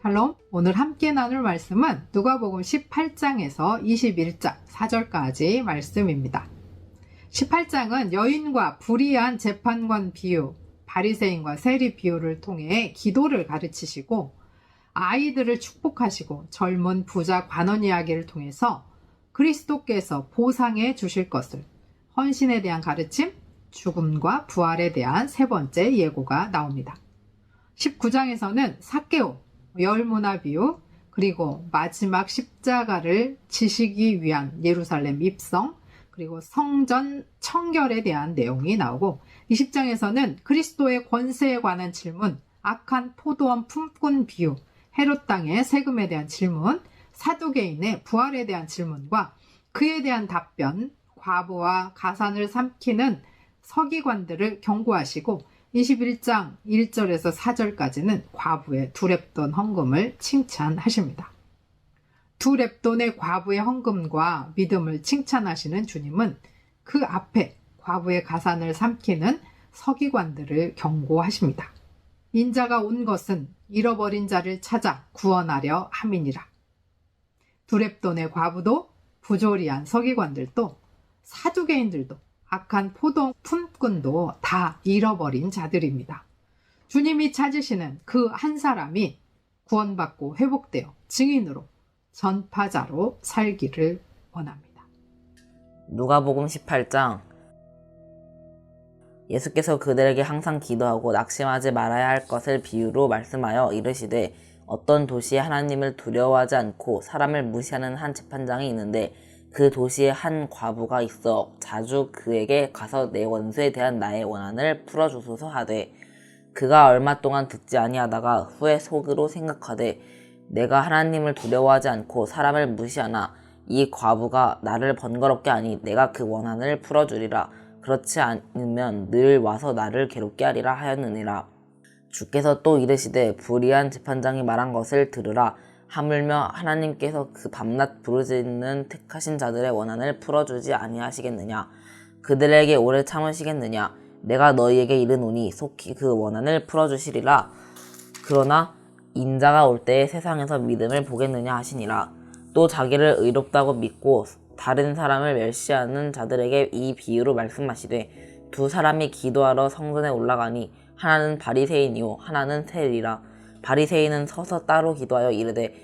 샬롬, 오늘 함께 나눌 말씀은 누가복음 18장에서 21장 4절까지 말씀입니다. 18장은 여인과 불의한 재판관 비유, 바리새인과 세리 비유를 통해 기도를 가르치시고 아이들을 축복하시고 젊은 부자 관원 이야기를 통해서 그리스도께서 보상해 주실 것을, 헌신에 대한 가르침, 죽음과 부활에 대한 세 번째 예고가 나옵니다. 19장에서는 삭개오, 열무나 비유, 그리고 마지막 십자가를 지시기 위한 예루살렘 입성, 그리고 성전 청결에 대한 내용이 나오고 20장에서는 그리스도의 권세에 관한 질문, 악한 포도원 품꾼 비유, 헤롯 땅의 세금에 대한 질문, 사두개인의 부활에 대한 질문과 그에 대한 답변, 과부와 가산을 삼키는 서기관들을 경고하시고 21장 1절에서 4절까지는 과부의 두 렙돈 헌금을 칭찬하십니다. 두 렙돈의 과부의 헌금과 믿음을 칭찬하시는 주님은 그 앞에 과부의 가산을 삼키는 서기관들을 경고하십니다. 인자가 온 것은 잃어버린 자를 찾아 구원하려 함이니라. 두 렙돈의 과부도 부조리한 서기관들도 사두개인들도 악한 포도 품꾼도 다 잃어버린 자들입니다. 주님이 찾으시는 그 한 사람이 구원받고 회복되어 증인으로 전파자로 살기를 원합니다. 누가복음 18장. 예수께서 그들에게 항상 기도하고 낙심하지 말아야 할 것을 비유로 말씀하여 이르시되, 어떤 도시에 하나님을 두려워하지 않고 사람을 무시하는 한 재판장이 있는데, 그 도시에 한 과부가 있어 자주 그에게 가서 내 원수에 대한 나의 원한을 풀어주소서 하되, 그가 얼마 동안 듣지 아니하다가 후에 속으로 생각하되, 내가 하나님을 두려워하지 않고 사람을 무시하나 이 과부가 나를 번거롭게 하니 내가 그 원한을 풀어주리라. 그렇지 않으면 늘 와서 나를 괴롭게 하리라 하였느니라. 주께서 또 이르시되, 불의한 재판장이 말한 것을 들으라. 하물며 하나님께서 그 밤낮 부르짖는 택하신 자들의 원한을 풀어주지 아니하시겠느냐? 그들에게 오래 참으시겠느냐? 내가 너희에게 이르노니 속히 그 원한을 풀어주시리라. 그러나 인자가 올 때에 세상에서 믿음을 보겠느냐 하시니라. 또 자기를 의롭다고 믿고 다른 사람을 멸시하는 자들에게 이 비유로 말씀하시되, 두 사람이 기도하러 성전에 올라가니 하나는 바리새인이요 하나는 세리라. 바리새인은 서서 따로 기도하여 이르되,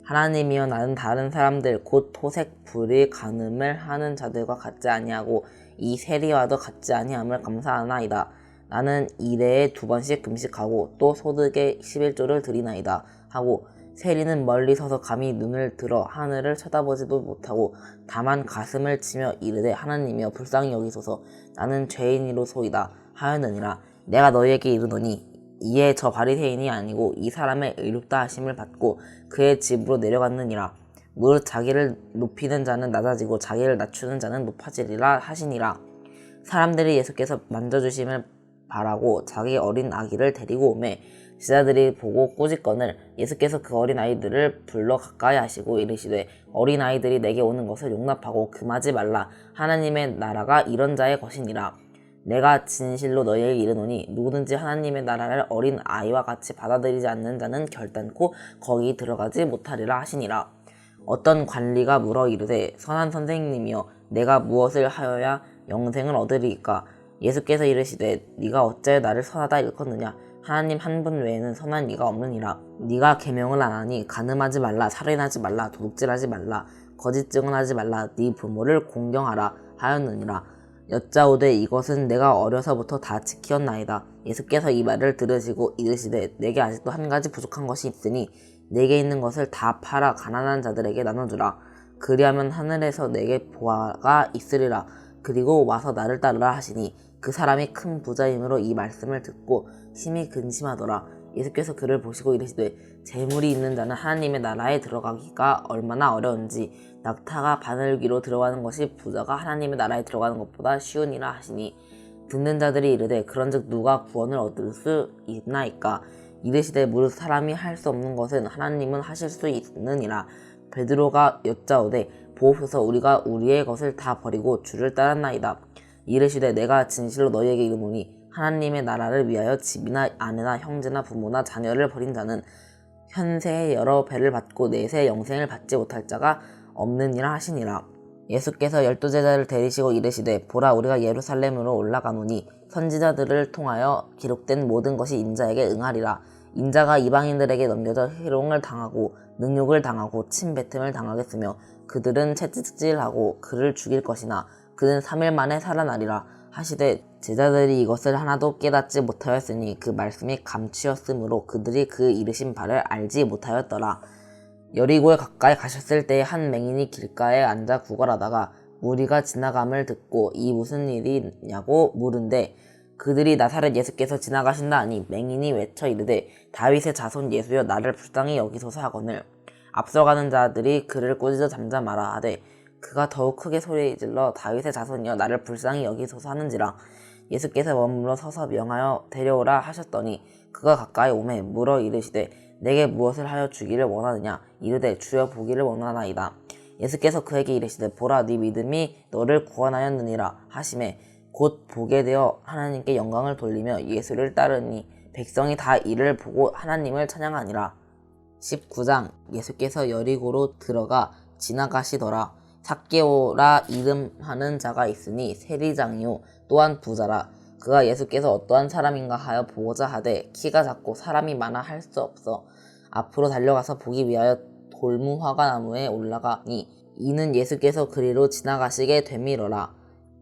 하나님이여, 나는 다른 사람들 곧 토색 불의 간음을 하는 자들과 같지 아니하고 이 세리와도 같지 아니함을 감사하나이다. 나는 일해에 2번씩 금식하고 또 소득의 11조를 드리나이다 하고, 세리는 멀리 서서 감히 눈을 들어 하늘을 쳐다보지도 못하고 다만 가슴을 치며 이르되, 하나님이여 불쌍히 여기소서, 나는 죄인이로소이다 하였느니라. 내가 너희에게 이르노니 이에 저 바리새인이 아니고 이 사람의 의롭다 하심을 받고 그의 집으로 내려갔느니라. 무릇 자기를 높이는 자는 낮아지고 자기를 낮추는 자는 높아지리라 하시니라. 사람들이 예수께서 만져주심을 바라고 자기 어린 아기를 데리고 오매 제자들이 보고 꾸짖거늘 예수께서 그 어린 아이들을 불러 가까이 하시고 이르시되, 어린 아이들이 내게 오는 것을 용납하고 금하지 말라. 하나님의 나라가 이런 자의 것이니라. 내가 진실로 너희에게 이르노니 누구든지 하나님의 나라를 어린 아이와 같이 받아들이지 않는 자는 결단코 거기 들어가지 못하리라 하시니라. 어떤 관리가 물어 이르되, 선한 선생님이여, 내가 무엇을 하여야 영생을 얻으리이까? 예수께서 이르시되, 네가 어찌하여 나를 선하다 일컫느냐? 하나님 한 분 외에는 선한 이가 없느니라. 네가 계명을 안 하니 간음하지 말라, 살인하지 말라, 도둑질하지 말라, 거짓 증언하지 말라, 네 부모를 공경하라 하였느니라. 여짜오되, 이것은 내가 어려서부터 다 지키었나이다. 예수께서 이 말을 들으시고 이르시되, 내게 아직도 한 가지 부족한 것이 있으니 내게 있는 것을 다 팔아 가난한 자들에게 나눠주라. 그리하면 하늘에서 내게 보화가 있으리라. 그리고 와서 나를 따르라 하시니, 그 사람이 큰 부자이므로 이 말씀을 듣고 심히 근심하더라. 예수께서 그를 보시고 이르시되, 재물이 있는 자는 하나님의 나라에 들어가기가 얼마나 어려운지 낙타가 바늘귀로 들어가는 것이 부자가 하나님의 나라에 들어가는 것보다 쉬우니라 하시니, 듣는 자들이 이르되, 그런즉 누가 구원을 얻을 수 있나이까? 이르시되, 무릇 사람이 할 수 없는 것은 하나님은 하실 수 있느니라. 베드로가 여짜오되, 보옵소서, 우리가 우리의 것을 다 버리고 주를 따랐나이다. 이르시되, 내가 진실로 너희에게 이르노니 하나님의 나라를 위하여 집이나 아내나 형제나 부모나 자녀를 버린 자는 현세에 여러 배를 받고 내세 영생을 받지 못할 자가 없느니라 하시니라. 예수께서 12제자를 데리시고 이르시되 보라 우리가 예루살렘으로 올라가노니 선지자들을 통하여 기록된 모든 것이 인자에게 응하리라. 인자가 이방인들에게 넘겨져 희롱을 당하고 능욕을 당하고 침뱉음을 당하겠으며 그들은 채찍질하고 그를 죽일 것이나 그는 3일 만에 살아나리라 하시되 제자들이 이것을 하나도 깨닫지 못하였으니 그 말씀이 감추었으므로 그들이 그 이르신 바를 알지 못하였더라. 여리고에 가까이 가셨을 때에 한 맹인이 길가에 앉아 구걸하다가 무리가 지나감을 듣고 이 무슨 일이냐고 물은데 그들이 나사렛 예수께서 지나가신다 하니 맹인이 외쳐 이르되 다윗의 자손 예수여 나를 불쌍히 여기소서 하거늘 앞서가는 자들이 그를 꾸짖어 잠잠하라 하되 그가 더욱 크게 소리질러 다윗의 자손이여 나를 불쌍히 여기소서 하는지라. 예수께서 머물러 서서 명하여 데려오라 하셨더니 그가 가까이 오매 물어 이르시되 내게 무엇을 하여 주기를 원하느냐. 이르되 주여 보기를 원하나이다. 예수께서 그에게 이르시되 보라 네 믿음이 너를 구원하였느니라 하시매 곧 보게 되어 하나님께 영광을 돌리며 예수를 따르니 백성이 다 이를 보고 하나님을 찬양하니라. 19장 예수께서 여리고로 들어가 지나가시더라. 삭개오라 이름하는 자가 있으니 세리장이요 또한 부자라. 그가 예수께서 어떠한 사람인가 하여 보고자 하되 키가 작고 사람이 많아 할 수 없어 앞으로 달려가서 보기 위하여 돌무 화과나무에 올라가니 이는 예수께서 그리로 지나가시게 되밀어라.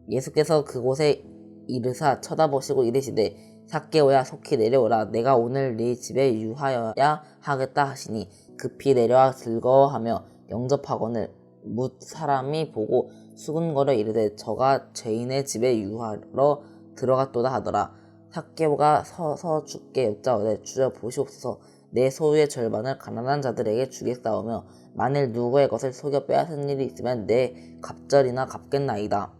예수께서 그곳에 이르사 쳐다보시고 이르시되 삭개오야 속히 내려오라. 내가 오늘 네 집에 유하여야 하겠다 하시니 급히 내려와 즐거워하며 영접하거늘 뭇 사람이 보고 수군거려 이르되 저가 죄인의 집에 유하러 들어갔도다 하더라. 삭개오가 서서 주께 여짜오되 주여 보시옵소서 내 소유의 절반을 가난한 자들에게 주겠사오며 만일 누구의 것을 속여 빼앗은 일이 있으면 내 갑절이나 갚겠나이다.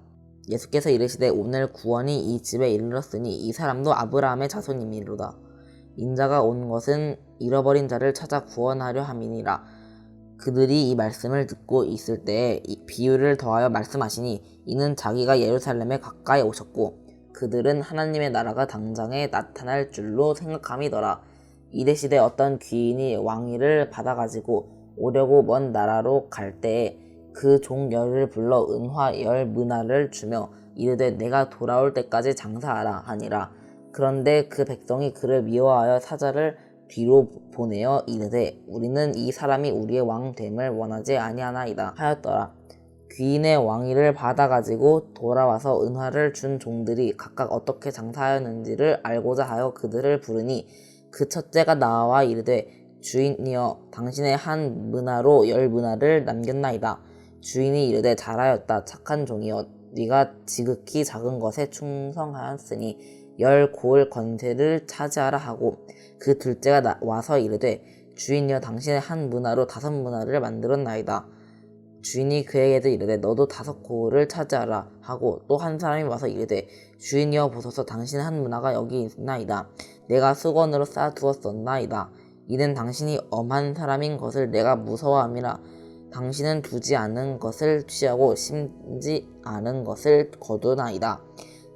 예수께서 이르시되 오늘 구원이 이 집에 이르렀으니 이 사람도 아브라함의 자손임이로다. 인자가 온 것은 잃어버린 자를 찾아 구원하려 함이니라. 그들이 이 말씀을 듣고 있을 때에 이 비유를 더하여 말씀하시니 이는 자기가 예루살렘에 가까이 오셨고 그들은 하나님의 나라가 당장에 나타날 줄로 생각함이더라. 이르시되 어떤 귀인이 왕위를 받아가지고 오려고 먼 나라로 갈 때에 그 종 열을 불러 은화 10미나를 주며 이르되 내가 돌아올 때까지 장사하라 하니라. 그런데 그 백성이 그를 미워하여 사자를 뒤로 보내어 이르되 우리는 이 사람이 우리의 왕 됨을 원하지 아니하나이다 하였더라. 귀인의 왕위를 받아가지고 돌아와서 은화를 준 종들이 각각 어떻게 장사하였는지를 알고자 하여 그들을 부르니 그 첫째가 나와 이르되 주인이여 당신의 한 미나로 10미나를 남겼나이다. 주인이 이르되 잘하였다 착한 종이여 네가 지극히 작은 것에 충성하였으니 10고을 권세를 차지하라 하고 그 둘째가 와서 이르되 주인이여 당신의 한 미나로 5미나를 만들었나이다. 주인이 그에게도 이르되 너도 5고을을 차지하라 하고 또 한 사람이 와서 이르되 주인이여 보소서 당신의 한 미나가 여기 있나이다. 내가 수건으로 쌓아두었었나이다. 이는 당신이 엄한 사람인 것을 내가 무서워함이라. 당신은 두지 않은 것을 취하고 심지 않은 것을 거두나이다.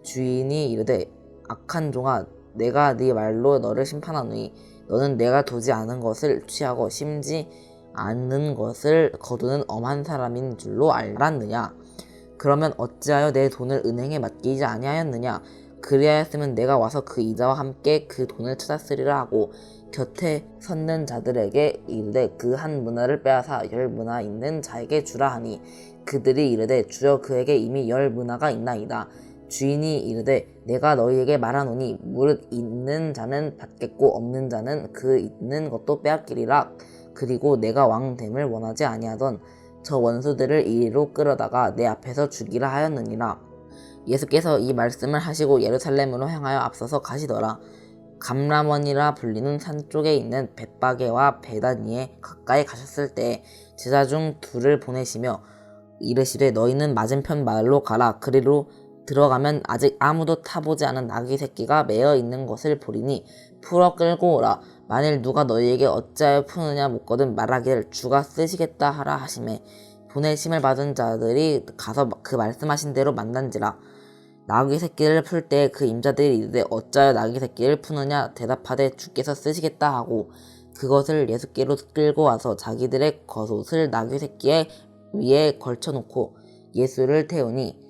주인이 이르되 악한 종아 내가 네 말로 너를 심판하노니 너는 내가 두지 않은 것을 취하고 심지 않는 것을 거두는 엄한 사람인 줄로 알았느냐. 그러면 어찌하여 내 돈을 은행에 맡기지 아니하였느냐. 그리하였으면 내가 와서 그 이자와 함께 그 돈을 찾았으리라 하고 곁에 섰는 자들에게 이르되 그 한 미나를 빼앗아 10미나 있는 자에게 주라 하니 그들이 이르되 주여 그에게 이미 10미나가 있나이다. 주인이 이르되 내가 너희에게 말하노니 무릇 있는 자는 받겠고 없는 자는 그 있는 것도 빼앗기리라. 그리고 내가 왕됨을 원하지 아니하던 저 원수들을 이리로 끌어다가 내 앞에서 죽이라 하였느니라. 예수께서 이 말씀을 하시고 예루살렘으로 향하여 앞서서 가시더라. 감람원이라 불리는 산 쪽에 있는 벳바게와 베다니에 가까이 가셨을 때 제자 중 둘을 보내시며 이르시되 너희는 맞은편 마을로 가라. 그리로 들어가면 아직 아무도 타보지 않은 나귀 새끼가 매어 있는 것을 보리니 풀어 끌고 오라. 만일 누가 너희에게 어찌하여 푸느냐 묻거든 말하기를 주가 쓰시겠다 하라 하시매 보내심을 받은 자들이 가서 그 말씀하신 대로 만난지라. 나귀 새끼를 풀 때 그 임자들이 이르되 어찌하여 나귀 새끼를 푸느냐 대답하되 주께서 쓰시겠다 하고 그것을 예수께로 끌고 와서 자기들의 겉옷을 나귀 새끼의 위에 걸쳐놓고 예수를 태우니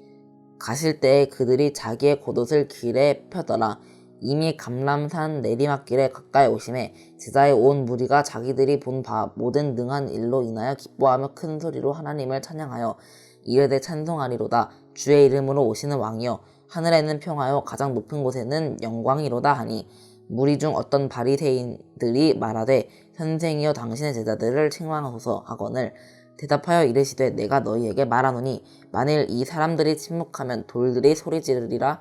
가실 때에 그들이 자기의 겉옷을 길에 펴더라. 이미 감람산 내리막길에 가까이 오심에 제자의 온 무리가 자기들이 본 바 모든 능한 일로 인하여 기뻐하며 큰 소리로 하나님을 찬양하여 이르되 찬송하리로다. 주의 이름으로 오시는 왕이여 하늘에는 평화요 가장 높은 곳에는 영광이로다 하니 무리 중 어떤 바리새인들이 말하되 선생이여 당신의 제자들을 책망하소서 하거늘 대답하여 이르시되 내가 너희에게 말하노니 만일 이 사람들이 침묵하면 돌들이 소리 지르리라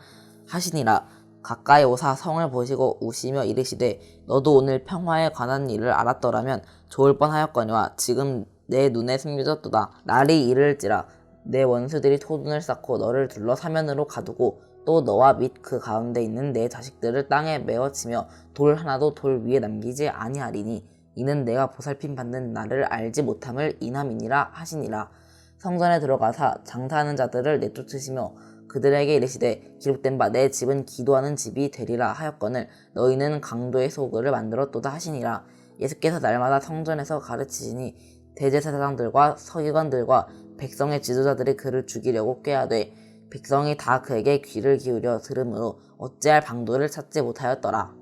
하시니라. 가까이 오사 성을 보시고 우시며 이르시되 너도 오늘 평화에 관한 일을 알았더라면 좋을 뻔하였거니와 지금 내 눈에 숨겨졌도다. 날이 이를지라 내 원수들이 토둔을 쌓고 너를 둘러 사면으로 가두고 또 너와 및 그 가운데 있는 내 자식들을 땅에 메어치며 돌 하나도 돌 위에 남기지 아니하리니 이는 내가 보살핌 받는 나를 알지 못함을 인함이니라 하시니라. 성전에 들어가사 장사하는 자들을 내쫓으시며 그들에게 이르시되 기록된 바 내 집은 기도하는 집이 되리라 하였거늘 너희는 강도의 소굴을 만들었도다 하시니라. 예수께서 날마다 성전에서 가르치시니 대제사장들과 서기관들과 백성의 지도자들이 그를 죽이려고 꾀하되 백성이 다 그에게 귀를 기울여 들으므로 어찌할 방도를 찾지 못하였더라.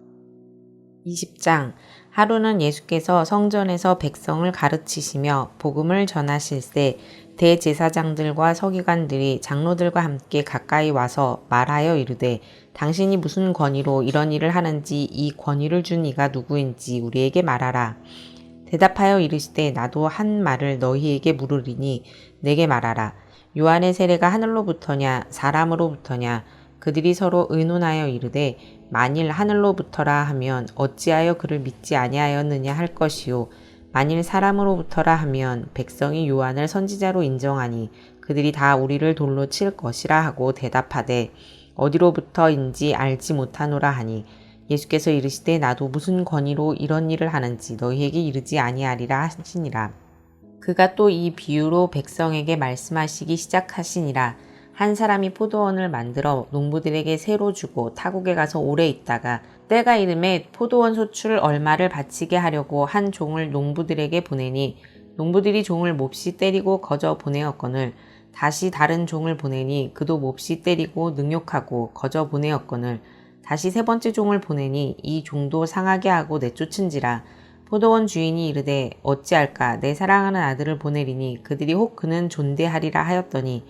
20장 하루는 예수께서 성전에서 백성을 가르치시며 복음을 전하실세 대제사장들과 서기관들이 장로들과 함께 가까이 와서 말하여 이르되 당신이 무슨 권위로 이런 일을 하는지 이 권위를 준 이가 누구인지 우리에게 말하라. 대답하여 이르시되 나도 한 말을 너희에게 물으리니 내게 말하라. 요한의 세례가 하늘로부터냐 사람으로부터냐. 그들이 서로 의논하여 이르되 만일 하늘로부터라 하면 어찌하여 그를 믿지 아니하였느냐 할 것이요 만일 사람으로부터라 하면 백성이 요한을 선지자로 인정하니 그들이 다 우리를 돌로 칠 것이라 하고 대답하되 어디로부터인지 알지 못하노라 하니 예수께서 이르시되 나도 무슨 권위로 이런 일을 하는지 너희에게 이르지 아니하리라 하시니라. 그가 또 이 비유로 백성에게 말씀하시기 시작하시니라. 한 사람이 포도원을 만들어 농부들에게 새로 주고 타국에 가서 오래 있다가 때가 이름에 포도원 소출 얼마를 바치게 하려고 한 종을 농부들에게 보내니 농부들이 종을 몹시 때리고 거저 보내었거늘 다시 다른 종을 보내니 그도 몹시 때리고 능욕하고 거저 보내었거늘 다시 세 번째 종을 보내니 이 종도 상하게 하고 내쫓은지라. 포도원 주인이 이르되 어찌할까 내 사랑하는 아들을 보내리니 그들이 혹 그는 존대하리라 하였더니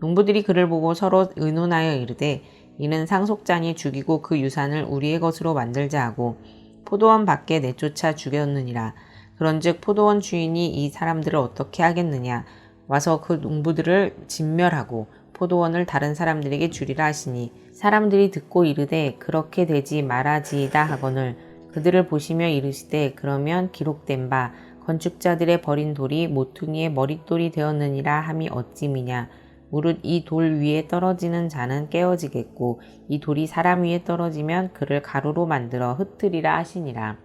농부들이 그를 보고 서로 의논하여 이르되 이는 상속자니 죽이고 그 유산을 우리의 것으로 만들자 하고 포도원 밖에 내쫓아 죽였느니라. 그런즉 포도원 주인이 이 사람들을 어떻게 하겠느냐. 와서 그 농부들을 진멸하고 포도원을 다른 사람들에게 주리라 하시니 사람들이 듣고 이르되 그렇게 되지 말아지이다 하거늘 그들을 보시며 이르시되 그러면 기록된 바 건축자들의 버린 돌이 모퉁이의 머릿돌이 되었느니라 함이 어찌미냐. 무릇 이 돌 위에 떨어지는 자는 깨어지겠고 이 돌이 사람 위에 떨어지면 그를 가루로 만들어 흩으리라 하시니라.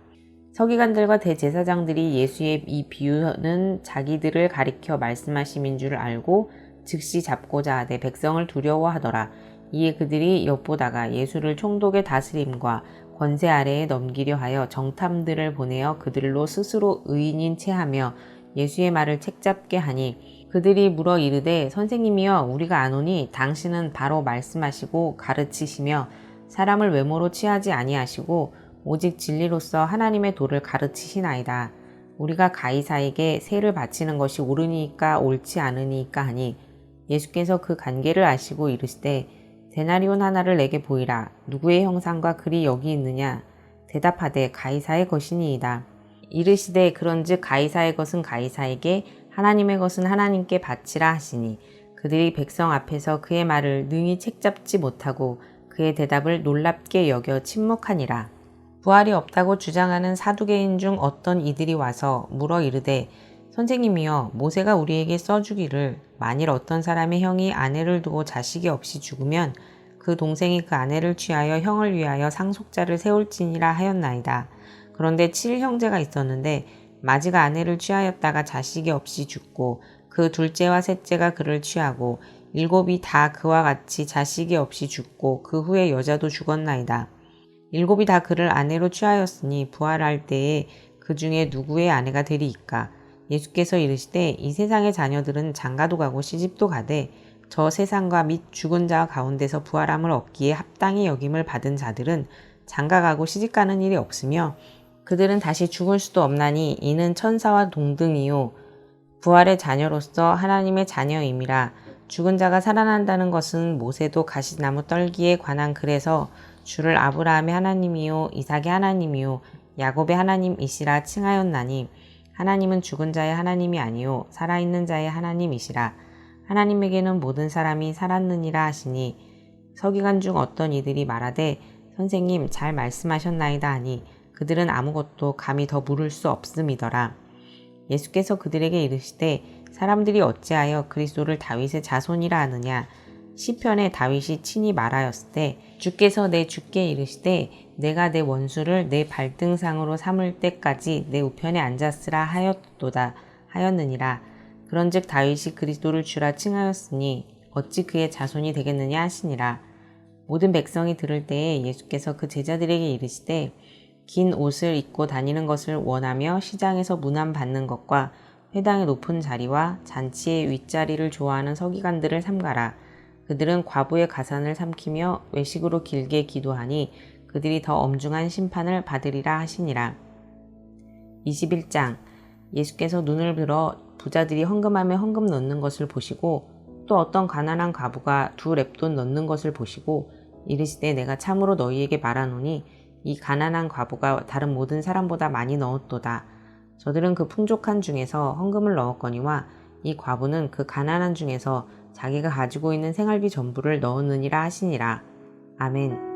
서기관들과 대제사장들이 예수의 이 비유는 자기들을 가리켜 말씀하심인 줄 알고 즉시 잡고자 하되 백성을 두려워하더라. 이에 그들이 엿보다가 예수를 총독의 다스림과 권세 아래에 넘기려 하여 정탐들을 보내어 그들로 스스로 의인인 체하며 예수의 말을 책잡게 하니 그들이 물어 이르되 선생님이여 우리가 아노니 당신은 바로 말씀하시고 가르치시며 사람을 외모로 취하지 아니하시고 오직 진리로서 하나님의 도를 가르치시나이다. 우리가 가이사에게 세를 바치는 것이 옳으니까 옳지 않으니까 하니 예수께서 그 관계를 아시고 이르시되 데나리온 하나를 내게 보이라. 누구의 형상과 글이 여기 있느냐. 대답하되 가이사의 것이니이다. 이르시되 그런즉 가이사의 것은 가이사에게 하나님의 것은 하나님께 바치라 하시니 그들이 백성 앞에서 그의 말을 능히 책잡지 못하고 그의 대답을 놀랍게 여겨 침묵하니라. 부활이 없다고 주장하는 사두개인 중 어떤 이들이 와서 물어 이르되 선생님이여 모세가 우리에게 써주기를 만일 어떤 사람의 형이 아내를 두고 자식이 없이 죽으면 그 동생이 그 아내를 취하여 형을 위하여 상속자를 세울지니라 하였나이다. 그런데 7형제가 있었는데 마지가 아내를 취하였다가 자식이 없이 죽고 그 둘째와 셋째가 그를 취하고 7이 다 그와 같이 자식이 없이 죽고 그 후에 여자도 죽었나이다. 7이 다 그를 아내로 취하였으니 부활할 때에 그 중에 누구의 아내가 되리이까? 예수께서 이르시되 이 세상의 자녀들은 장가도 가고 시집도 가되 저 세상과 및 죽은 자 가운데서 부활함을 얻기에 합당히 여김을 받은 자들은 장가가고 시집가는 일이 없으며 그들은 다시 죽을 수도 없나니 이는 천사와 동등이요 부활의 자녀로서 하나님의 자녀임이라. 죽은 자가 살아난다는 것은 모세도 가시나무 떨기에 관한 글에서 주를 아브라함의 하나님이요 이삭의 하나님이요 야곱의 하나님이시라 칭하였나니 하나님은 죽은 자의 하나님이 아니요 살아있는 자의 하나님이시라. 하나님에게는 모든 사람이 살았느니라 하시니 서기관 중 어떤 이들이 말하되 선생님 잘 말씀하셨나이다 하니 그들은 아무것도 감히 더 물을 수 없음이더라. 예수께서 그들에게 이르시되 사람들이 어찌하여 그리스도를 다윗의 자손이라 하느냐. 시편에 다윗이 친히 말하였으되 주께서 내 주께 이르시되 내가 내 원수를 내 발등상으로 삼을 때까지 내 우편에 앉았으라 하였도다 하였느니라. 그런즉 다윗이 그리스도를 주라 칭하였으니 어찌 그의 자손이 되겠느냐 하시니라. 모든 백성이 들을 때에 예수께서 그 제자들에게 이르시되 긴 옷을 입고 다니는 것을 원하며 시장에서 문안받는 것과 회당의 높은 자리와 잔치의 윗자리를 좋아하는 서기관들을 삼가라. 그들은 과부의 가산을 삼키며 외식으로 길게 기도하니 그들이 더 엄중한 심판을 받으리라 하시니라. 21장. 예수께서 눈을 들어 부자들이 헌금함에 헌금 넣는 것을 보시고 또 어떤 가난한 과부가 2렙돈 넣는 것을 보시고 이르시되 내가 참으로 너희에게 말하노니 이 가난한 과부가 다른 모든 사람보다 많이 넣었도다. 저들은 그 풍족한 중에서 헌금을 넣었거니와 이 과부는 그 가난한 중에서 자기가 가지고 있는 생활비 전부를 넣었느니라 하시니라. 아멘.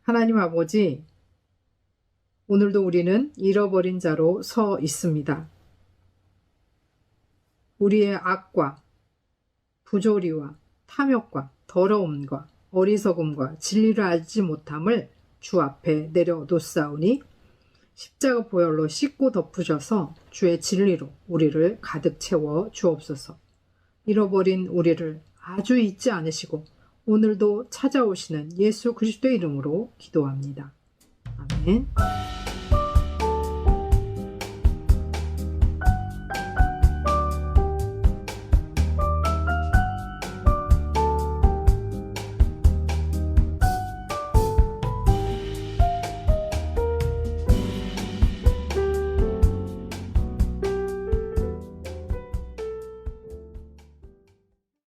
하나님 아버지, 오늘도 우리는 잃어버린 자로 서 있습니다. 우리의 악과 부조리와 탐욕과 더러움과 어리석음과 진리를 알지 못함을 주 앞에 내려놓사오니 십자가 보혈로 씻고 덮으셔서 주의 진리로 우리를 가득 채워 주옵소서. 잃어버린 우리를 아주 잊지 않으시고 오늘도 찾아오시는 예수 그리스도의 이름으로 기도합니다. 아멘.